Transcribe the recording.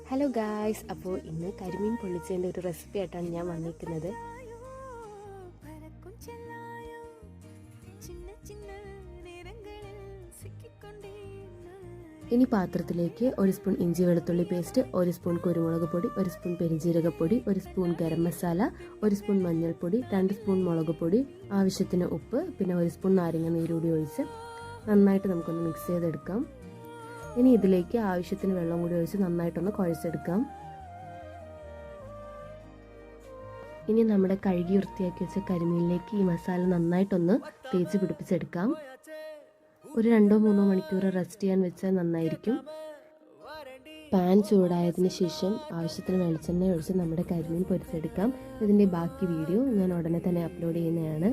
Hello guys, അപ്പോൾ ഇന്ന് കരിമീൻ പൊള്ളിച്ചതിൻ്റെ ഒരു റെസിപ്പി ആയിട്ടാണ് ഞാൻ വന്നിരിക്കുന്നത്. ഇനി പാത്രത്തിലേക്ക് 1 സ്പൂൺ ഇഞ്ചി വെളുത്തുള്ളി പേസ്റ്റ്, 1 സ്പൂൺ കുരുമുളക് പൊടി, 1 സ്പൂൺ പെരിഞ്ജീരകപ്പൊടി, 1 സ്പൂൺ ഗരം മസാല, 1 സ്പൂൺ മഞ്ഞൾപ്പൊടി, 2 സ്പൂൺ മുളക് പൊടി, ആവശ്യത്തിന് ഉപ്പ്, പിന്നെ 1 സ്പൂൺ നാരങ്ങ നീര് കൂടി ഒഴിച്ച് നന്നായിട്ട് നമുക്കൊന്ന് മിക്സ് ചെയ്തെടുക്കാം. ഇനി ഇതിലേക്ക് ആവശ്യത്തിന് വെള്ളം കൂടി ഒഴിച്ച് നന്നായിട്ടൊന്ന് കുഴച്ചെടുക്കാം. ഇനി നമ്മുടെ കഴുകി വൃത്തിയാക്കി വെച്ച കരിമീനിലേക്ക് ഈ മസാല നന്നായിട്ടൊന്ന് തേച്ച് പിടിപ്പിച്ചെടുക്കാം. ഒരു 2-3 മണിക്കൂർ റെസ്റ്റ് ചെയ്യാൻ വെച്ചാൽ നന്നായിരിക്കും. പാൻ ചൂടായതിന് ശേഷം ആവശ്യത്തിന് വെളിച്ചെണ്ണ ഒഴിച്ച് നമ്മുടെ കരിമീൻ പൊരിച്ചെടുക്കാം. ഇതിൻ്റെ ബാക്കി വീഡിയോ ഞാൻ ഉടനെ തന്നെ അപ്ലോഡ് ചെയ്യുന്നതാണ്.